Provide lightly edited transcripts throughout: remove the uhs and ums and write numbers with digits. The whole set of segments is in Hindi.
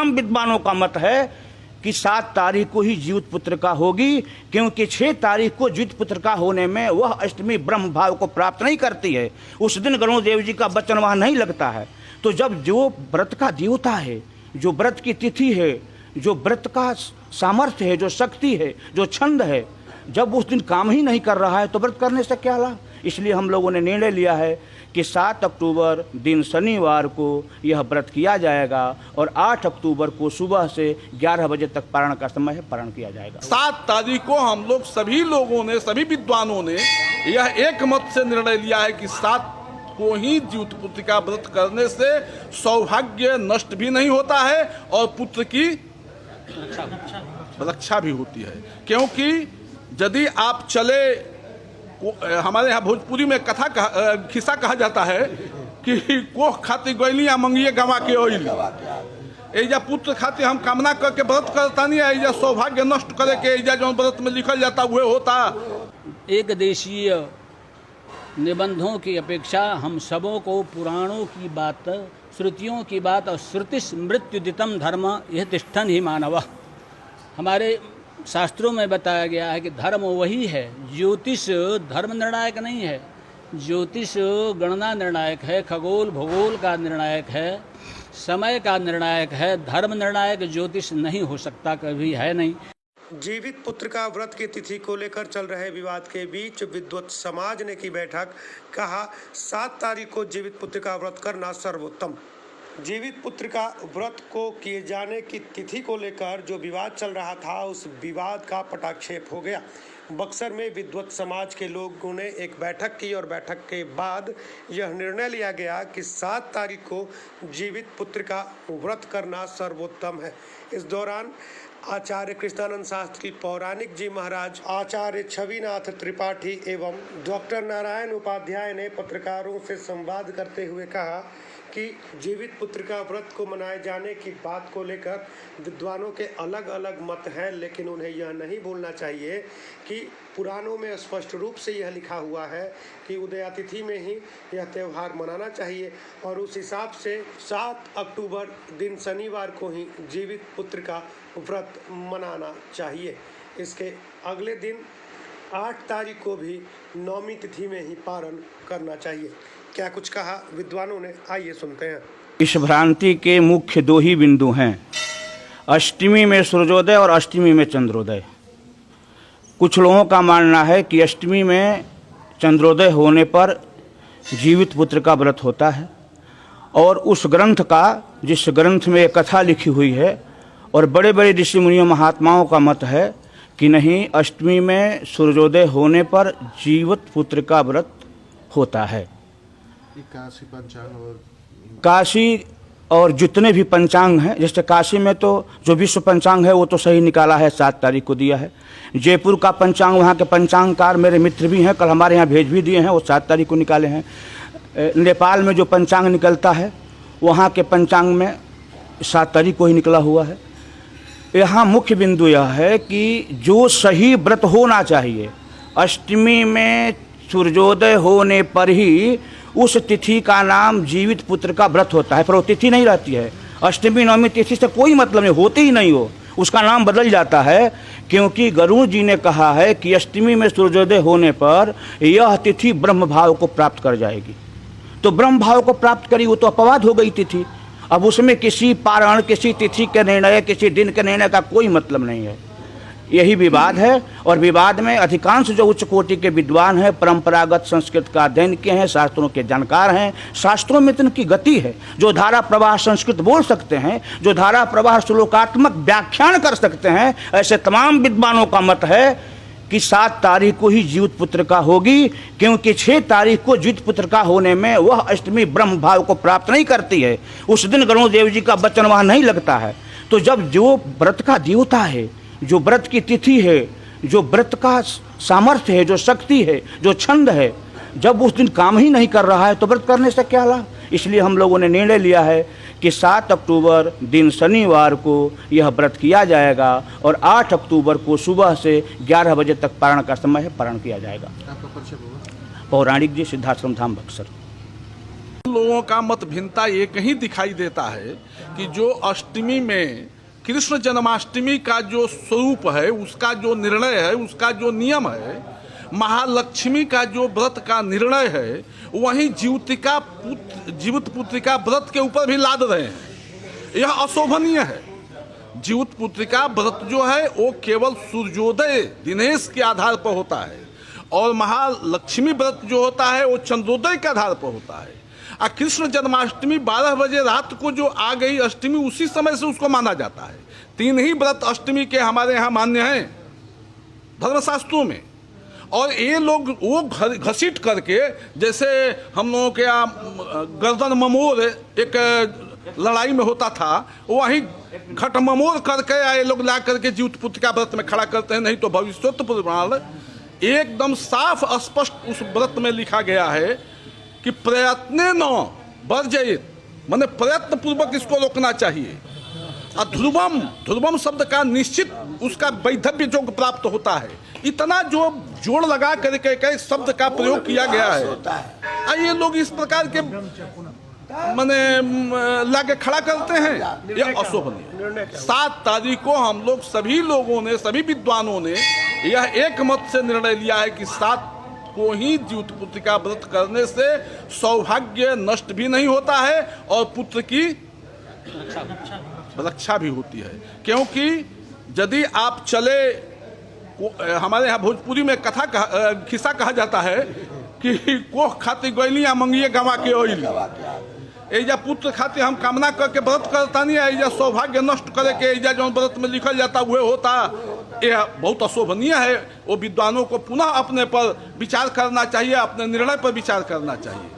तमाम विद्वानों का मत है कि 7 तारीख को ही जीवित पुत्र का होगी, क्योंकि 6 तारीख को जीवित पुत्र का होने में वह अष्टमी ब्रह्म भाव को प्राप्त नहीं करती है। उस दिन गरुड़ देव जी का वचन वहाँ नहीं लगता है। तो जब जो व्रत का देवता है, जो व्रत की तिथि है, जो व्रत का सामर्थ्य है, जो शक्ति है, जो छंद है, जब उस दिन काम ही नहीं कर रहा है तो व्रत करने से क्या लाभ। इसलिए हम लोगों ने निर्णय लिया है कि 7 अक्टूबर दिन शनिवार को यह व्रत किया जाएगा और 8 अक्टूबर को सुबह से 11 बजे तक पारण का समय है, पारण किया जाएगा। 7 तारीख को हम लोग सभी लोगों ने, सभी विद्वानों ने यह एक मत से निर्णय लिया है कि 7 को ही जीवित पुत्र का व्रत करने से सौभाग्य नष्ट भी नहीं होता है और पुत्र की रक्षा भी होती है। क्योंकि यदि आप चले, हमारे यहाँ भोजपुरी में खिस्सा कहा जाता है कि कोख खाती गोइलियाँ मंगिए गवा के ओइल। एजा पुत्र खातिर हम कामना करके व्रत करता नहीं है, एजा सौभाग्य नष्ट करे के एजा जो व्रत में लिखल जाता हुए होता। एक देशीय निबंधों की अपेक्षा हम सबों को पुराणों की बात, श्रुतियों की बात और श्रुति मृत्युदितम धर्म यह तिष्ठन ही मानव। हमारे शास्त्रों में बताया गया है कि धर्म वही है, ज्योतिष धर्म निर्णायक नहीं है। ज्योतिष गणना निर्णायक है, खगोल भूगोल का निर्णायक है, समय का निर्णायक है। धर्म निर्णायक ज्योतिष नहीं हो सकता, कभी है नहीं। जीवित पुत्र का व्रत की तिथि को लेकर चल रहे विवाद के बीच विद्वत समाज ने की बैठक, कहा 7 तारीख को जीवित पुत्र का व्रत करना सर्वोत्तम। जीवित पुत्र का व्रत को किए जाने की तिथि को लेकर जो विवाद चल रहा था, उस विवाद का पटाक्षेप हो गया। बक्सर में विद्वत समाज के लोगों ने एक बैठक की और बैठक के बाद यह निर्णय लिया गया कि 7 तारीख को जीवित पुत्र का व्रत करना सर्वोत्तम है। इस दौरान आचार्य कृष्णानंद शास्त्री पौराणिक जी महाराज, आचार्य छविनाथ त्रिपाठी एवं डॉक्टर नारायण उपाध्याय ने पत्रकारों से संवाद करते हुए कहा कि जीवित पुत्र का व्रत को मनाए जाने की बात को लेकर विद्वानों के अलग अलग मत हैं, लेकिन उन्हें यह नहीं भूलना चाहिए कि पुराणों में स्पष्ट रूप से यह लिखा हुआ है कि उदयातिथि में ही यह त्यौहार मनाना चाहिए और उस हिसाब से 7 अक्टूबर दिन शनिवार को ही जीवित पुत्र का व्रत मनाना चाहिए। इसके अगले दिन 8 तारीख को भी नौमी तिथि में ही पारण करना चाहिए। क्या कुछ कहा विद्वानों ने, आइए सुनते हैं। इस भ्रांति के मुख्य 2 ही बिंदु हैं, अष्टमी में सूर्योदय और अष्टमी में चंद्रोदय। कुछ लोगों का मानना है कि अष्टमी में चंद्रोदय होने पर जीवित पुत्र का व्रत होता है और उस ग्रंथ का, जिस ग्रंथ में एक कथा लिखी हुई है और बड़े बड़े ऋषि मुनियों महात्माओं का मत है कि नहीं, अष्टमी में सूर्योदय होने पर जीवित पुत्र का व्रत होता है। काशी पंचांग और काशी और जितने भी पंचांग हैं, जैसे काशी में तो जो विश्व पंचांग है वो तो सही निकाला है, 7 तारीख को दिया है। जयपुर का पंचांग, वहाँ के पंचांगकार मेरे मित्र भी हैं, कल हमारे यहाँ भेज भी दिए हैं, वो 7 तारीख को निकाले हैं। नेपाल में जो पंचांग निकलता है वहाँ के पंचांग में 7 तारीख को ही निकला हुआ है। यहाँ मुख्य बिंदु यह है कि जो सही व्रत होना चाहिए, अष्टमी में सूर्योदय होने पर ही उस तिथि का नाम जीवित पुत्र का व्रत होता है, पर वो तिथि नहीं रहती है। अष्टमी नवमी तिथि से कोई मतलब नहीं, होती ही नहीं हो, उसका नाम बदल जाता है। क्योंकि गरुड़ जी ने कहा है कि अष्टमी में सूर्योदय होने पर यह तिथि ब्रह्म भाव को प्राप्त कर जाएगी। तो ब्रह्म भाव को प्राप्त करी, वो तो अपवाद हो गई तिथि। अब उसमें किसी पारण, किसी तिथि के निर्णय, किसी दिन के निर्णय का कोई मतलब नहीं है। यही विवाद है और विवाद में अधिकांश जो उच्च कोटि के विद्वान हैं, परंपरागत संस्कृत का अध्ययन किए हैं, शास्त्रों के जानकार हैं, शास्त्रों में इतनी गति है, जो धारा प्रवाह संस्कृत बोल सकते हैं, जो धारा प्रवाह श्लोकात्मक व्याख्यान कर सकते हैं, ऐसे तमाम विद्वानों का मत है कि 7 तारीख को ही जीवित पुत्र का होगी, क्योंकि 6 तारीख को जीवित पुत्र का होने में वह अष्टमी ब्रह्म भाव को प्राप्त नहीं करती है। उस दिन गरुड़ देव जी का वचन वहाँ नहीं लगता है। तो जब जो व्रत का देवता है, जो व्रत की तिथि है, जो व्रत का सामर्थ्य है, जो शक्ति है, जो छंद है, जब उस दिन काम ही नहीं कर रहा है तो व्रत करने से क्या लाभ। इसलिए हम लोगों ने निर्णय लिया है कि 7 अक्टूबर दिन शनिवार को यह व्रत किया जाएगा और 8 अक्टूबर को सुबह से 11 बजे तक पारण का समय है, पारण किया जाएगा। आपका परिचय होगा? पौराणिक जी, सिद्धाश्रम धाम, बक्सर। लोगों का मत भिन्नता ये कहीं दिखाई देता है कि जो अष्टमी में कृष्ण जन्माष्टमी का जो स्वरूप है, उसका जो निर्णय है, उसका जो नियम है, महालक्ष्मी का जो व्रत का निर्णय है, वहीं जीवित पुत्रिका व्रत के ऊपर भी लाद रहे हैं। यह अशोभनीय है। जीवित पुत्रिका व्रत जो है वो केवल सूर्योदय दिनेश के आधार पर होता है, और महालक्ष्मी व्रत जो होता है वो चंद्रोदय के आधार पर होता है। और कृष्ण जन्माष्टमी 12 बजे रात को जो आ गई अष्टमी, उसी समय से उसको माना जाता है। 3 ही व्रत अष्टमी के हमारे यहाँ मान्य हैं धर्मशास्त्रों में, और ये लोग वो घसीट करके, जैसे हम लोगों के यहाँ गर्दन ममोर एक लड़ाई में होता था, वहीं घट ममोर करके ये लोग ला करके जीवित पुत्रिका व्रत में खड़ा करते हैं। नहीं तो भविष्योत्तर पुराण एकदम साफ स्पष्ट उस व्रत में लिखा गया है कि प्रयत्ने न वर्जयित, माने प्रयत्न पूर्वक इसको रोकना चाहिए। और ध्रुवम शब्द का निश्चित उसका वैधव्य जो प्राप्त होता है, इतना जो जोड़ लगा करके शब्द का प्रयोग किया गया है। ये लोग इस प्रकार के माने लाके खड़ा करते हैं, यह अशोभनीय। 7 तारीख को हम लोग सभी लोगों ने, सभी विद्वानों ने यह एक मत से निर्णय लिया है कि 7 को ही जीवित पुत्रिका व्रत करने से सौभाग्य नष्ट भी नहीं होता है और पुत्र की रक्षा भी होती है। क्योंकि यदि आप चले, हमारे यहाँ भोजपुरी में खिस्सा कहा जाता है कि कोह खाती गोइलियाँ मंगिए गवा के ओइल। एजा पुत्र खातिर हम कामना करके व्रत करता नहीं है, एजा सौभाग्य नष्ट करे के एजा जो व्रत में लिखल जाता हुए होता, यह बहुत अशोभनीय है। वो विद्वानों को पुनः अपने पर विचार करना चाहिए, अपने निर्णय पर विचार करना चाहिए।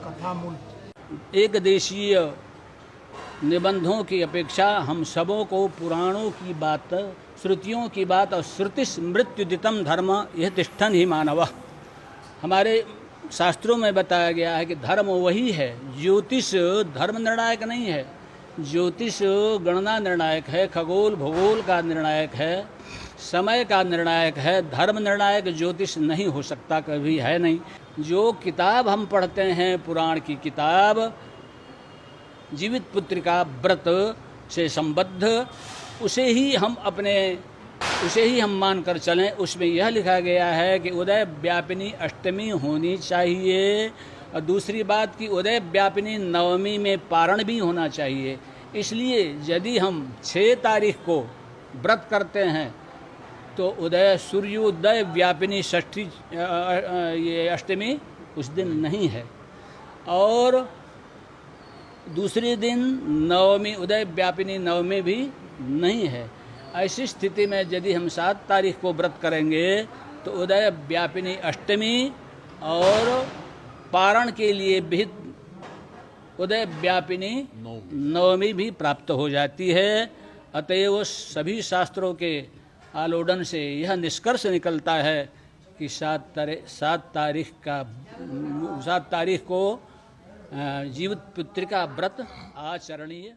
एक देशीय निबंधों की अपेक्षा हम सबों को पुराणों की बात, श्रुतियों की बात और श्रुति स्मृत्युदितम धर्म यह तिष्ठन ही मानव। हमारे शास्त्रों में बताया गया है कि धर्म वही है, ज्योतिष धर्म निर्णायक नहीं है। ज्योतिष गणना निर्णायक है, खगोल भूगोल का निर्णायक है, समय का निर्णायक है। धर्म निर्णायक ज्योतिष नहीं हो सकता, कभी है नहीं। जो किताब हम पढ़ते हैं, पुराण की किताब, जीवित पुत्रिका व्रत से संबद्ध, उसे ही हम मानकर चलें। उसमें यह लिखा गया है कि उदय व्यापिनी अष्टमी होनी चाहिए, और दूसरी बात कि उदय व्यापिनी नवमी में पारण भी होना चाहिए। इसलिए यदि हम 6 तारीख को व्रत करते हैं तो उदय सूर्योदय व्यापिनी षष्ठी ये अष्टमी उस दिन नहीं है, और दूसरे दिन नवमी उदय व्यापिनी नवमी भी नहीं है। ऐसी स्थिति में यदि हम 7 तारीख को व्रत करेंगे तो उदय व्यापिनी अष्टमी और पारण के लिए भी उदय व्यापिनी नवमी भी प्राप्त हो जाती है। अतएव सभी शास्त्रों के आलोडन से यह निष्कर्ष निकलता है कि 7 तारीख को जीवित पुत्रिका व्रत आचरणीय